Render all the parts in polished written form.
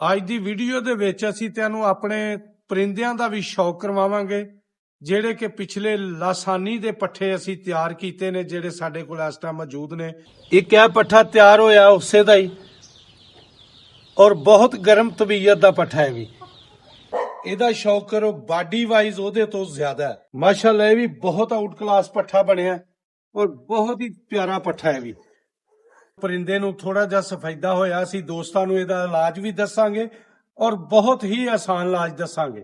ਅੱਜ ਦੀ ਵੀਡੀਓ ਦੇ ਵਿੱਚ ਅਸੀਂ ਤੁਹਾਨੂੰ ਆਪਣੇ ਪਰਿੰਦਿਆਂ ਦਾ ਵੀ ਸ਼ੌਕ ਕਰਵਾਵਾਂਗੇ ਜਿਹੜੇ ਕਿ ਪਿਛਲੇ ਲਾਸਾਨੀ ਦੇ ਪੱਠੇ ਅਸੀਂ ਤਿਆਰ ਕੀਤੇ ਨੇ ਜਿਹੜੇ ਸਾਡੇ ਕੋਲ ਇਸ ਟਾਈਮ ਮੌਜੂਦ ਨੇ। ਇੱਕ ਇਹ ਪੱਠਾ ਤਿਆਰ ਹੋਇਆ ਉਸੇ ਦਾ ਹੀ ਔਰ ਬਹੁਤ ਗਰਮ ਤਬੀਅਤ ਦਾ ਪੱਠਾ ਹੈ ਵੀ। ਇਹਦਾ ਸ਼ੌਕ ਕਰੋ ਬਾਡੀ ਵਾਈਜ਼ ਉਹਦੇ ਤੋਂ ਜ਼ਿਆਦਾ ਹੈ। ਮਾਸ਼ਾਅੱਲਾ ਇਹ ਵੀ ਬਹੁਤ ਆਊਟ ਕਲਾਸ ਪੱਠਾ ਬਣਿਆ ਔਰ ਬਹੁਤ ਹੀ ਪਿਆਰਾ ਪੱਠਾ ਹੈ ਵੀ। परिंदे नूं थोड़ा जिहा सफेदा होया असीं दोस्तां नूं इहदा इलाज भी दस्सांगे और बहुत ही आसान इलाज दस्सांगे।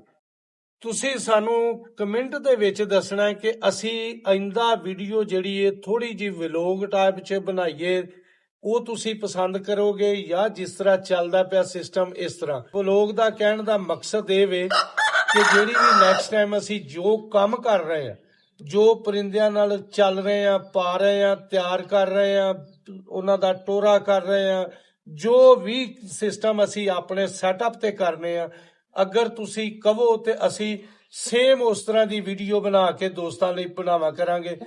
तुसीं सानूं कमेंट दे विच दसना है कि असीं आइंदा वीडियो जिहड़ी है थोड़ी जी व्लॉग टाइप च बनाईए, ਉਹ ਤੁਸੀਂ ਪਸੰਦ ਕਰੋਗੇ ਜਾਂ ਜਿਸ ਤਰ੍ਹਾਂ ਚੱਲਦਾ ਪਿਆ ਸਿਸਟਮ ਇਸ ਤਰ੍ਹਾਂ। ਵਲੌਗ ਦਾ ਕਹਿਣ ਦਾ ਮਕਸਦ ਇਹ ਵੇ ਕਿ ਜਿਹੜੀ ਵੀ ਨੈਕਸਟ ਟਾਈਮ ਅਸੀਂ ਜੋ ਕੰਮ ਕਰ ਰਹੇ ਹਾਂ, ਜੋ ਪਰਿੰਦਿਆਂ ਨਾਲ ਚੱਲ ਰਹੇ ਹਾਂ, ਪਾ ਰਹੇ ਹਾਂ, ਤਿਆਰ ਕਰ ਰਹੇ ਹਾਂ, ਉਹਨਾਂ ਦਾ ਟੋਰਾ ਕਰ ਰਹੇ ਹਾਂ, ਜੋ ਵੀ ਸਿਸਟਮ ਅਸੀਂ ਆਪਣੇ ਸੈਟਅਪ ਤੇ ਕਰਨੇ ਆ, ਅਗਰ ਤੁਸੀਂ ਕਹੋ ਤੇ ਅਸੀਂ ਸੇਮ ਉਸ ਤਰ੍ਹਾਂ ਦੀ ਵੀਡੀਓ ਬਣਾ ਕੇ ਦੋਸਤਾਂ ਲਈ ਬਣਾਵਾ ਕਰਾਂਗੇ।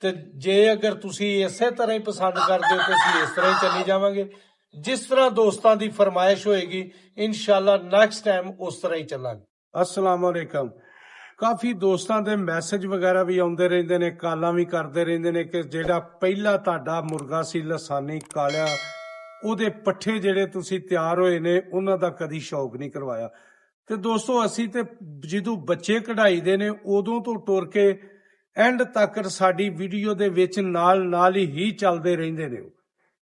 ਤੇ ਜੇ ਅਗਰ ਤੁਸੀਂ ਇਸੇ ਤਰ੍ਹਾਂ ਹੀ ਪਸੰਦ ਕਰਦੇ ਹੋ ਤਾਂ ਅਸੀਂ ਇਸ ਤਰ੍ਹਾਂ ਹੀ ਚੱਲੀ ਜਾਵਾਂਗੇ। ਜਿਸ ਤਰ੍ਹਾਂ ਦੋਸਤਾਂ ਦੀ ਫਰਮਾਇਸ਼ ਹੋਏਗੀ ਇਨਸ਼ਾਅੱਲਾ ਨੈਕਸਟ ਟਾਈਮ ਉਸ ਤਰ੍ਹਾਂ ਹੀ ਚੱਲਾਂਗੇ। अस्सलाम वालेकुम। काफ़ी दोस्तां दे मैसेज वगैरह भी आउंदे रहिंदे ने, कालां भी करदे रहिंदे ने कि जिहड़ा पहिला तुहाडा मुर्गा सी लसानी कालिया ਉਹਦੇ ਪੱਠੇ ਜਿਹੜੇ ਤੁਸੀਂ ਤਿਆਰ ਹੋਏ ਨੇ ਉਹਨਾਂ ਦਾ ਕਦੀ ਸ਼ੌਕ ਨਹੀਂ ਕਰਵਾਇਆ। ਤੇ ਦੋਸਤੋ ਅਸੀਂ ਤੇ ਜਦੋਂ ਬੱਚੇ ਕਢਾਈ ਦੇ ਨੇ ਉਦੋਂ ਤੋਂ ਟੁਰ ਕੇ ਐਂਡ ਤੱਕ ਸਾਡੀ ਵੀਡੀਓ ਦੇ ਵਿੱਚ ਨਾਲ ਹੀ ਚੱਲਦੇ ਰਹਿੰਦੇ ਨੇ।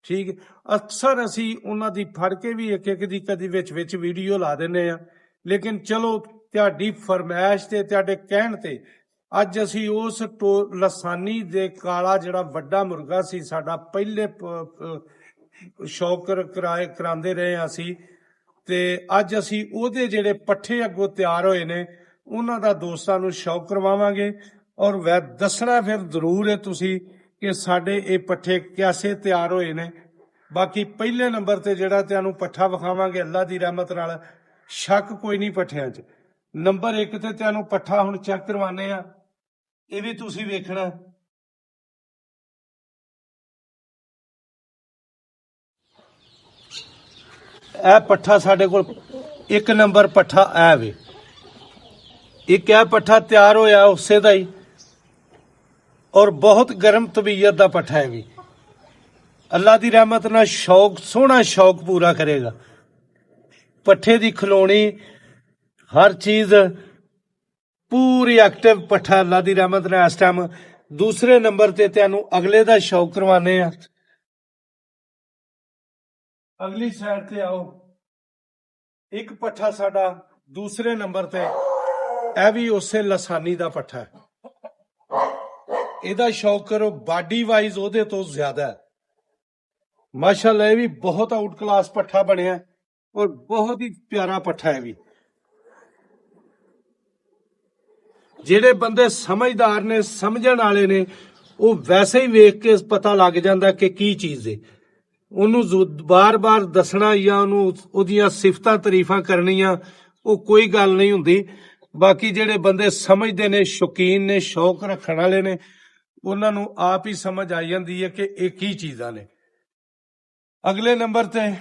ਠੀਕ, ਅਕਸਰ ਅਸੀਂ ਉਹਨਾਂ ਦੀ ਫੜ ਕੇ ਵੀ ਇੱਕ ਦੀ ਕਦੀ ਵਿੱਚ ਵੀਡੀਓ ਲਾ ਦਿੰਦੇ ਆ, ਲੇਕਿਨ ਚਲੋ ਤੁਹਾਡੀ ਫਰਮਾਇਸ਼ ਤੇ ਤੁਹਾਡੇ ਕਹਿਣ ਤੇ ਅੱਜ ਅਸੀਂ ਉਸ ਲਸਾਨੀ ਦੇ ਕਾਲਾ ਜਿਹੜਾ ਵੱਡਾ ਮੁਰਗਾ ਸੀ ਸਾਡਾ ਪਹਿਲੇ ਸ਼ੌਕ ਕਰਾਉਂਦੇ ਰਹੇ ਅਸੀਂ, ਤੇ ਅੱਜ ਅਸੀਂ ਉਹਦੇ ਜਿਹੜੇ ਪੱਠੇ ਅੱਗੋਂ ਤਿਆਰ ਹੋਏ ਨੇ ਉਹਨਾਂ ਦਾ ਦੋਸਤਾਂ ਨੂੰ ਸ਼ੌਕ ਕਰਵਾਵਾਂਗੇ। ਔਰ ਵੈ ਦੱਸਣਾ ਫਿਰ ਜ਼ਰੂਰ ਹੈ ਤੁਸੀਂ ਕਿ ਸਾਡੇ ਇਹ ਪੱਠੇ ਕਿਵੇਂ ਤਿਆਰ ਹੋਏ ਨੇ। ਬਾਕੀ ਪਹਿਲੇ ਨੰਬਰ ਤੇ ਜਿਹੜਾ ਤੁਹਾਨੂੰ ਪੱਠਾ ਵਿਖਾਵਾਂਗੇ ਅੱਲਾ ਦੀ ਰਹਿਮਤ ਨਾਲ, ਸ਼ੱਕ ਕੋਈ ਨਹੀਂ ਪੱਠਿਆਂ 'ਚ। ਨੰਬਰ 1 ਤੇ ਤੁਹਾਨੂੰ ਪੱਠਾ ਹੁਣ ਚੈੱਕ ਕਰਵਾਨੇ ਆ, ਇਹ ਵੀ ਤੁਸੀਂ ਵੇਖਣਾ। ਇਹ ਪੱਠਾ ਸਾਡੇ ਕੋਲ 1 ਨੰਬਰ ਪੱਠਾ ਐ ਵੇ। ਇੱਕ ਇਹ ਪੱਠਾ ਤਿਆਰ ਹੋਇਆ ਉਸੇ ਦਾ ਹੀ ਔਰ ਬਹੁਤ ਗਰਮ ਤਬੀਅਤ ਦਾ ਪੱਠਾ ਹੈ ਵੀ। ਅੱਲਾ ਦੀ ਰਹਿਮਤ ਨਾਲ ਸ਼ੌਕ ਸੋਹਣਾ ਸ਼ੌਕ ਪੂਰਾ ਕਰੇਗਾ। ਪੱਠੇ ਦੀ ਖਲੋਣੀ ਹਰ ਚੀਜ਼ ਪੂਰੀ ਐਕਟਿਵ ਪੱਠਾ ਅੱਲਾ ਦੀ ਰਹਿਮਤ ਨਾਲ ਇਸ ਟਾਈਮ। ਦੂਸਰੇ ਨੰਬਰ ਤੇ ਤੁਹਾਨੂੰ ਅਗਲੇ ਦਾ ਸ਼ੌਕ ਕਰਵਾਨੇ ਆ। ਅਗਲੀ ਸਾਈਡ ਤੇ ਆਓ, ਇੱਕ ਪੱਠਾ ਸਾਡਾ ਦੂਸਰੇ ਨੰਬਰ ਤੇ, ਇਹ ਵੀ ਉਸੇ ਲਸਾਨੀ ਦਾ ਪੱਠਾ ਹੈ। ਇਹਦਾ ਸ਼ੌਕ ਕਰੋ ਬਾਡੀ ਵਾਈਜ਼ ਉਹਦੇ ਤੋਂ ਜ਼ਿਆਦਾ ਹੈ। ਮਾਸ਼ਾਅੱਲਾ ਇਹ ਵੀ ਬਹੁਤ ਆਊਟ ਕਲਾਸ ਪੱਠਾ ਬਣਿਆ ਔਰ ਬਹੁਤ ਹੀ ਪਿਆਰਾ ਪੱਠਾ ਹੈ ਵੀ। ਜਿਹੜੇ ਬੰਦੇ ਸਮਝਦਾਰ ਨੇ, ਸਮਝਣ ਵਾਲੇ ਨੇ, ਉਹ ਵੈਸੇ ਹੀ ਵੇਖ ਕੇ ਪਤਾ ਲੱਗ ਜਾਂਦਾ ਕਿ ਕੀ ਚੀਜ਼ ਹੈ। ਉਹਨੂੰ ਬਾਰ-ਬਾਰ ਦੱਸਣਾ ਜਾਂ ਉਹਨੂੰ ਉਹਦੀਆਂ ਸਿਫਤਾਂ ਤਾਰੀਫਾਂ ਕਰਨੀਆਂ ਉਹ ਕੋਈ ਗੱਲ ਨਹੀਂ ਹੁੰਦੀ। ਬਾਕੀ ਜਿਹੜੇ ਬੰਦੇ ਸਮਝਦੇ ਨੇ, ਸ਼ੌਕੀਨ ਨੇ, ਸ਼ੌਕ ਰੱਖਣ ਵਾਲੇ ਨੇ, ਉਹਨਾਂ ਨੂੰ ਆਪ ਹੀ ਸਮਝ ਆ ਜਾਂਦੀ ਹੈ ਕਿ ਇਹ ਕੀ ਚੀਜ਼ਾਂ ਨੇ। ਅਗਲੇ ਨੰਬਰ ਤੇ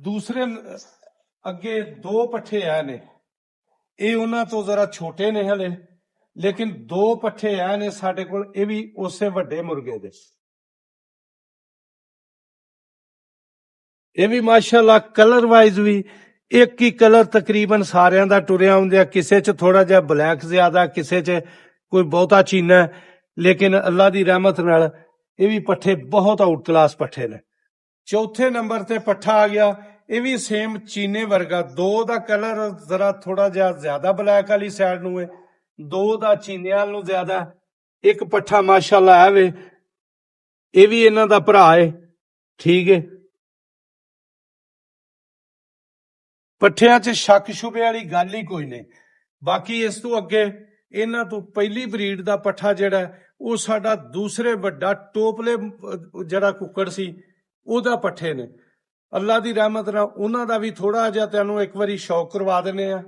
ਦੂਸਰੇ ਅੱਗੇ 2 ਪੱਠੇ ਆ ਨੇ, ਇਹ ਉਹਨਾਂ ਤੋਂ ਜ਼ਰਾ ਛੋਟੇ ਨੇ ਹਲੇ, ਲੇਕਿਨ 2 ਪੱਠੇ ਆ ਨੇ ਸਾਡੇ ਕੋਲ, ਇਹ ਵੀ ਉਸੇ ਵੱਡੇ ਮੁਰਗੇ ਦੇ। ਇਹ ਵੀ ਮਾਸ਼ਾਅੱਲਾ ਕਲਰ ਵਾਈਜ਼ ਵੀ ਇੱਕ ਹੀ ਕਲਰ ਤਕਰੀਬਨ ਸਾਰਿਆਂ ਦਾ ਟੁਰਿਆ ਹੁੰਦਿਆ। ਕਿਸੇ 'ਚ ਥੋੜਾ ਜਿਹਾ ਬਲੈਕ ਜ਼ਿਆਦਾ, ਕਿਸੇ 'ਚ ਕੋਈ ਬਹੁਤਾ ਚੀਨਾ, ਲੇਕਿਨ ਅੱਲਾ ਦੀ ਰਹਿਮਤ ਨਾਲ ਇਹ ਵੀ ਪੱਠੇ ਬਹੁਤ ਆਊਟ ਕਲਾਸ ਪੱਠੇ ਨੇ। ਚੌਥੇ ਨੰਬਰ ਤੇ ਪੱਠਾ ਆ ਗਿਆ, ਇਹ ਵੀ ਸੇਮ ਚੀਨੇ ਵਰਗਾ। 2 ਦਾ ਕਲਰ ਜ਼ਰਾ ਥੋੜਾ ਜਿਹਾ ਜ਼ਿਆਦਾ ਬਲੈਕ ਵਾਲੀ ਸਾਈਡ ਨੂੰ ਹੈ, 2 ਦਾ ਚੀਨੇ ਵਾਲ ਨੂੰ ਜ਼ਿਆਦਾ। ਇੱਕ ਪੱਠਾ ਮਾਸ਼ਾਅੱਲਾ ਆਵੇ, ਇਹ ਵੀ ਇਹਨਾਂ ਦਾ ਭਰਾ ਹੈ। ਠੀਕ ਹੈ, ਪੱਠਿਆਂ 'ਚ ਸ਼ੱਕ ਸ਼ੁਬੇ ਵਾਲੀ ਗੱਲ ਹੀ ਕੋਈ ਨਹੀਂ। ਬਾਕੀ ਇਸ ਤੋਂ ਅੱਗੇ ਇਹਨਾਂ ਤੋਂ ਪਹਿਲੀ ਬਰੀਡ ਦਾ ਪੱਠਾ ਜਿਹੜਾ ਉਹ ਸਾਡਾ ਦੂਸਰੇ ਵੱਡਾ ਟੋਪਲੇ ਜਿਹੜਾ ਕੁੱਕੜ ਸੀ ਉਹਦਾ ਪੱਠੇ ਨੇ। ਅੱਲਾ ਦੀ ਰਹਿਮਤ ਨਾਲ ਉਹਨਾਂ ਦਾ ਵੀ ਥੋੜਾ ਜਿਹਾ ਤੁਹਾਨੂੰ ਇੱਕ ਵਾਰੀ ਸ਼ੌਕ ਕਰਵਾ ਦਿੰਦੇ ਆ।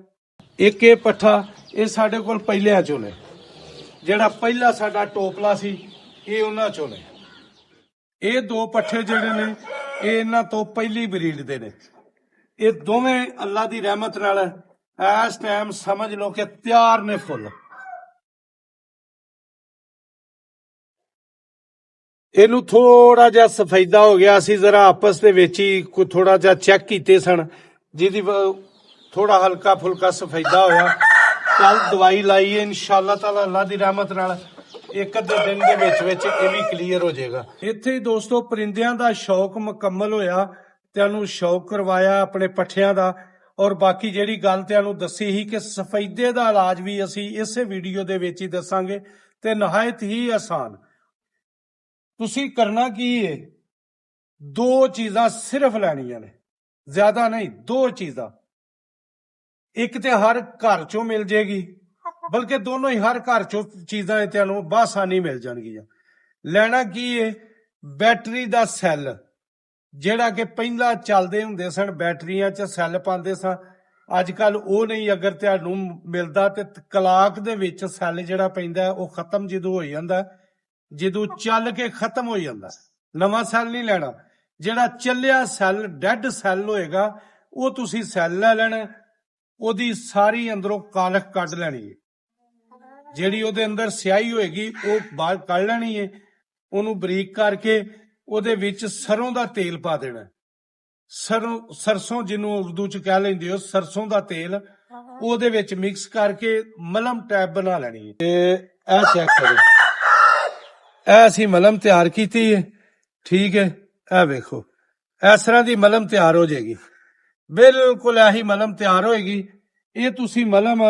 ਇੱਕ ਇਹ ਪੱਠਾ ਇਹ ਸਾਡੇ ਕੋਲ ਪਹਿਲਿਆਂ ਚੋਂ ਨੇ, ਜਿਹੜਾ ਪਹਿਲਾ ਸਾਡਾ ਟੋਪਲਾ ਸੀ ਇਹ ਉਹਨਾਂ ਚੋਂ ਨੇ। ਇਹ 2 ਪੱਠੇ ਜਿਹੜੇ ਨੇ ਇਹ ਇਹਨਾਂ ਤੋਂ ਪਹਿਲੀ ਬਰੀਡ ਦੇ ਨੇ। ਇਹ ਦੋਵੇਂ ਅੱਲਾ ਦੀ ਰਹਿਮਤ ਨਾਲ ਇਸ ਟਾਈਮ ਸਮਝ ਲਓ ਕਿ ਤਿਆਰ ਨੇ ਫੁੱਲ। ਇਹਨੂੰ ਥੋੜਾ ਜਿਹਾ ਸਫੈਦਾ ਹੋ ਗਿਆ, ਅਸੀਂ ਜ਼ਰਾ ਆਪਸ ਦੇ ਵਿੱਚ ਹੀ ਥੋੜਾ ਜਿਹਾ ਚੈੱਕ ਕੀਤੇ ਸਨ, ਜਿਹਦੀ ਥੋੜਾ ਹਲਕਾ ਫੁਲਕਾ ਸਫੈਦਾ ਹੋਇਆ। ਕੱਲ ਦਵਾਈ ਲਾਈ ਹੈ, ਇਨਸ਼ਾਅੱਲਾ ਤਾਲਾ ਅੱਲਾ ਦੀ ਰਹਿਮਤ ਨਾਲ ਇੱਕ ਅੱਧੇ ਦਿਨ ਦੇ ਵਿੱਚ ਇਹ ਵੀ ਕਲੀਅਰ ਹੋ ਜਾਏਗਾ। ਇੱਥੇ ਹੀ ਦੋਸਤੋ ਪਰਿੰਦਿਆਂ ਦਾ ਸ਼ੌਕ ਮੁਕੰਮਲ ਹੋਇਆ, ਤੁਹਾਨੂੰ ਸ਼ੌਕ ਕਰਵਾਇਆ ਆਪਣੇ ਪੱਠਿਆਂ ਦਾ। ਔਰ ਬਾਕੀ ਜਿਹੜੀ ਗੱਲ ਤੁਹਾਨੂੰ ਦੱਸੀ ਸੀ ਕਿ ਸਫੈਦੇ ਦਾ ਇਲਾਜ ਵੀ ਅਸੀਂ ਇਸੇ ਵੀਡੀਓ ਦੇ ਵਿੱਚ ਹੀ ਦੱਸਾਂਗੇ, ਤੇ ਨਿਹਾਇਤ ਹੀ ਆਸਾਨ। ਤੁਸੀਂ ਕਰਨਾ ਕੀ ਹੈ, 2 ਚੀਜ਼ਾਂ ਸਿਰਫ ਲੈਣੀਆਂ ਨੇ, ਜ਼ਿਆਦਾ ਨਹੀਂ, 2 ਚੀਜ਼ਾਂ। ਇੱਕ ਤੇ ਹਰ ਘਰ ਚੋਂ ਮਿਲ ਜੇਗੀ, ਬਲਕਿ ਦੋਨੋਂ ਹੀ ਹਰ ਘਰ ਚੋਂ ਚੀਜ਼ਾਂ ਤੁਹਾਨੂੰ ਬਾਸਾਨੀ ਮਿਲ ਜਾਣਗੀਆਂ। ਲੈਣਾ ਕੀ ਹੈ, ਬੈਟਰੀ ਦਾ ਸੈੱਲ, ਜਿਹੜਾ ਕਿ ਪਹਿਲਾਂ ਚੱਲਦੇ ਹੁੰਦੇ ਸਨ, ਬੈਟਰੀਆਂ 'ਚ ਸੈੱਲ ਪਾਉਂਦੇ ਸਾਂ। ਅੱਜ ਕੱਲ ਉਹ ਨਹੀਂ, ਅਗਰ ਤੁਹਾਨੂੰ ਮਿਲਦਾ ਤੇ ਕਲਾਕ ਦੇ ਵਿੱਚ ਸੈੱਲ ਜਿਹੜਾ ਪੈਂਦਾ ਉਹ ਖਤਮ ਜਦੋਂ ਹੋ ਜਾਂਦਾ, ਜਦੋਂ ਚੱਲ ਕੇ ਖਤਮ ਹੋ ਜਾਂਦਾ। ਨਵਾਂ ਸੈੱਲ ਨਹੀਂ ਲੈਣਾ, ਜਿਹੜਾ ਚੱਲਿਆ ਸੈੱਲ, ਡੈਡ ਸੈੱਲ ਹੋਏਗਾ, ਉਹ ਤੁਸੀਂ ਸੈੱਲ ਲੈ ਲੈਣਾ। ਉਹਦੀ ਸਾਰੀ ਅੰਦਰੋਂ ਕਾਲਖ ਕੱਢ ਲੈਣੀ ਹੈ, ਜਿਹੜੀ ਉਹਦੇ ਅੰਦਰ ਸਿਆਹੀ ਹੋਏਗੀ ਉਹ ਬਾਹਰ ਕੱਢ ਲੈਣੀ ਹੈ। ਉਹਨੂੰ ਬਰੀਕ ਕਰਕੇ ਉਹਦੇ ਵਿੱਚ ਸਰੋਂ ਦਾ ਤੇਲ ਪਾ ਦੇਣਾ। ਸਰਸੋਂ ਜਿਹਨੂੰ ਉਰਦੂ ਚ ਕਹਿ ਲੈਂਦੇ ਹੋ, ਸਰਸੋਂ ਦਾ ਤੇਲ, ਉਹਦੇ ਵਿੱਚ ਮਿਕਸ ਕਰਕੇ ਮਲਮ ਟੈਪ ਬਣਾ ਲੈਣੀ ਹੈ। ਤੇ ਇਹ ਚੈੱਕ ਕਰੋ, ਇਹ ਅਸੀਂ ਮਲਮ ਤਿਆਰ ਕੀਤੀ ਹੈ, ਠੀਕ ਹੈ। ਇਹ ਵੇਖੋ, ਇਸ ਤਰ੍ਹਾਂ ਦੀ ਮਲਮ ਤਿਆਰ ਹੋ ਜਾਏਗੀ, ਬਿਲਕੁਲ ਇਹੀ ਮਲਮ ਤਿਆਰ ਹੋਏਗੀ। ਇਹ ਤੁਸੀਂ ਮਲਮ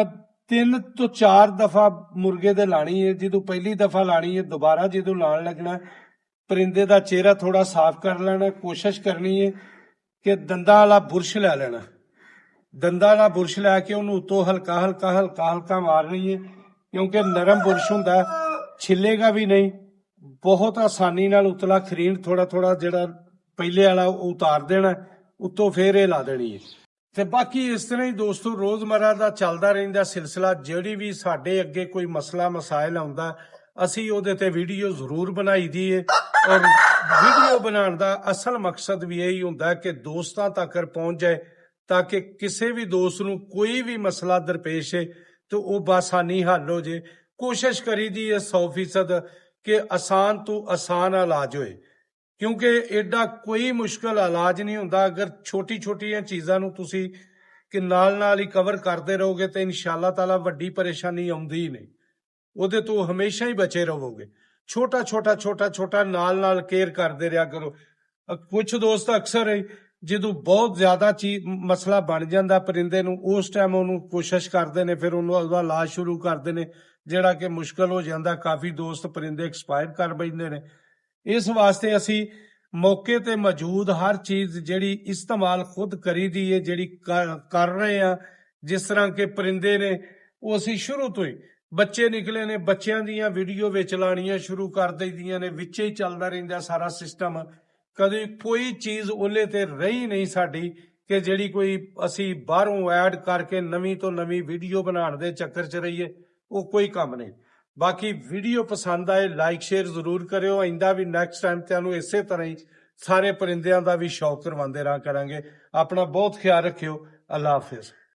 3 ਤੋਂ 4 ਦਫਾ ਮੁਰਗੇ ਦੇ ਲਾਣੀ ਹੈ। ਜਦੋਂ ਪਹਿਲੀ ਦਫਾ ਲਾਣੀ ਹੈ, ਦੁਬਾਰਾ ਜਦੋਂ ਲਾਣ ਲੱਗਣਾ, ਪਰਿੰਦੇ ਦਾ ਚਿਹਰਾ ਥੋੜਾ ਸਾਫ਼ ਕਰ ਲੈਣਾ। ਕੋਸ਼ਿਸ਼ ਕਰਨੀ ਹੈ ਕਿ ਦੰਦਾਂ ਵਾਲਾ ਬੁਰਸ਼ ਲੈ ਲੈਣਾ, ਦੰਦਾਂ ਵਾਲਾ ਬੁਰਸ਼ ਲੈ ਕੇ ਉਹਨੂੰ ਉੱਤੋਂ ਹਲਕਾ ਹਲਕਾ ਹਲਕਾ ਹਲਕਾ ਮਾਰਨੀ ਹੈ, ਕਿਉਂਕਿ ਨਰਮ ਬੁਰਸ਼ ਹੁੰਦਾ, ਛਿੱਲੇਗਾ ਵੀ ਨਹੀਂ। ਬਹੁਤ ਆਸਾਨੀ ਨਾਲ ਉਤਲਾ ਖਰੀਨ ਥੋੜਾ ਥੋੜਾ ਜਿਹੜਾ ਪਹਿਲੇ ਵਾਲਾ ਉਹ ਉਤਾਰ ਦੇਣਾ, ਉੱਤੋਂ ਫੇਰ ਇਹ ਲਾ ਦੇਣੀ ਹੈ। ਤੇ ਬਾਕੀ ਇਸ ਤਰ੍ਹਾਂ ਹੀ ਦੋਸਤੋ ਰੋਜ਼ਮਰਾ ਦਾ ਚੱਲਦਾ ਰਹਿੰਦਾ ਸਿਲਸਿਲਾ। ਜਿਹੜੀ ਵੀ ਸਾਡੇ ਅੱਗੇ ਕੋਈ ਮਸਲਾ ਮਸਾਇਲ ਆਉਂਦਾ, ਅਸੀਂ ਉਹਦੇ ਤੇ ਵੀਡੀਓ ਜ਼ਰੂਰ ਬਣਾਈ ਦੀ ਹੈ। ਔਰ ਵੀਡੀਓ ਬਣਾਉਣ ਦਾ ਅਸਲ ਮਕਸਦ ਵੀ ਇਹੀ ਹੁੰਦਾ ਕਿ ਦੋਸਤਾਂ ਤੱਕ ਪਹੁੰਚ ਜਾਏ, ਤਾਂ ਕਿ ਕਿਸੇ ਵੀ ਦੋਸਤ ਨੂੰ ਕੋਈ ਵੀ ਮਸਲਾ ਦਰਪੇਸ਼ ਹੈ ਤੇ ਉਹ ਬਾਸਾਨੀ ਹੱਲ ਹੋ ਜੇ। ਕੋਸ਼ਿਸ਼ ਕਰੀਦੀ ਹੈ 100% ਕਿ ਆਸਾਨ ਤੋਂ ਆਸਾਨ ਇਲਾਜ ਹੋਏ, ਕਿਉਂਕਿ ਐਡਾ ਕੋਈ ਮੁਸ਼ਕਲ ਇਲਾਜ ਨਹੀਂ ਹੁੰਦਾ। ਅਗਰ ਛੋਟੀ ਛੋਟੀਆਂ ਚੀਜ਼ਾਂ ਨੂੰ ਤੁਸੀਂ ਕਿ ਨਾਲ ਹੀ ਕਵਰ ਕਰਦੇ ਰਹੋਗੇ ਤੇ ਇਨਸ਼ਾਅੱਲਾ ਤਾਲਾ ਵੱਡੀ ਪਰੇਸ਼ਾਨੀ ਆਉਂਦੀ ਹੀ ਨਹੀਂ, ਉਹਦੇ ਤੋਂ ਹਮੇਸ਼ਾ ਹੀ ਬਚੇ ਰਹੋਗੇ। ਛੋਟਾ ਛੋਟਾ ਨਾਲ ਕੇਅਰ ਕਰਦੇ ਰਿਹਾ ਕਰੋ। ਕੁਝ ਦੋਸਤ ਅਕਸਰ ਜਦੋਂ ਬਹੁਤ ਜ਼ਿਆਦਾ ਮਸਲਾ ਬਣ ਜਾਂਦਾ ਪਰਿੰਦੇ ਨੂੰ, ਉਸ ਟਾਈਮ ਉਹਨੂੰ ਕੋਸ਼ਿਸ਼ ਕਰਦੇ ਨੇ, ਫਿਰ ਉਹਨੂੰ ਉਹਦਾ ਇਲਾਜ ਸ਼ੁਰੂ ਕਰਦੇ ਨੇ, ਜਿਹੜਾ ਕਿ ਮੁਸ਼ਕਲ ਹੋ ਜਾਂਦਾ। ਕਾਫੀ ਦੋਸਤ ਪਰਿੰਦੇ ਐਕਸਪਾਇਰ ਕਰ ਬੈਠਦੇ ਨੇ। ਇਸ ਵਾਸਤੇ ਅਸੀਂ ਮੌਕੇ ਤੇ ਮੌਜੂਦ ਹਰ ਚੀਜ਼ ਜਿਹੜੀ ਇਸਤੇਮਾਲ ਖੁਦ ਕਰੀਦੀ ਹੈ, ਜਿਹੜੀ ਕਰ ਰਹੇ ਆ। ਜਿਸ ਤਰ੍ਹਾਂ ਕਿ ਪਰਿੰਦੇ ਨੇ, ਉਹ ਅਸੀਂ ਸ਼ੁਰੂ ਤੋਂ ਹੀ, ਬੱਚੇ ਨਿਕਲੇ ਨੇ, ਬੱਚਿਆਂ ਦੀਆਂ ਵੀਡੀਓ ਵਿੱਚ ਲਾਣੀਆਂ ਸ਼ੁਰੂ ਕਰ ਦਈਦੀਆਂ ਨੇ, ਵਿੱਚ ਹੀ ਚੱਲਦਾ ਰਹਿੰਦਾ ਸਾਰਾ ਸਿਸਟਮ। ਕਦੇ ਕੋਈ ਚੀਜ਼ ਉਹਲੇ ਤੇ ਰਹੀ ਨਹੀਂ ਸਾਡੀ ਕਿ ਜਿਹੜੀ ਕੋਈ ਅਸੀਂ ਬਾਹਰੋਂ ਐਡ ਕਰਕੇ ਨਵੀਂ ਤੋਂ ਨਵੀਂ ਵੀਡੀਓ ਬਣਾਉਣ ਦੇ ਚੱਕਰ 'ਚ ਰਹੀਏ, ਉਹ ਕੋਈ ਕੰਮ ਨਹੀਂ। ਬਾਕੀ ਵੀਡੀਓ ਪਸੰਦ ਆਏ ਲਾਈਕ ਸ਼ੇਅਰ ਜ਼ਰੂਰ ਕਰਿਓ। ਆਇੰਦਾ ਵੀ ਨੈਕਸਟ ਟਾਈਮ ਤੁਹਾਨੂੰ ਇਸੇ ਤਰ੍ਹਾਂ ਹੀ ਸਾਰੇ ਪਰਿੰਦਿਆਂ ਦਾ ਵੀ ਸ਼ੌਕ ਕਰਵਾਉਂਦੇ ਰਹਾ ਕਰਾਂਗੇ। ਆਪਣਾ ਬਹੁਤ ਖਿਆਲ ਰੱਖਿਓ। ਅੱਲਾ ਹਾਫਿਜ਼।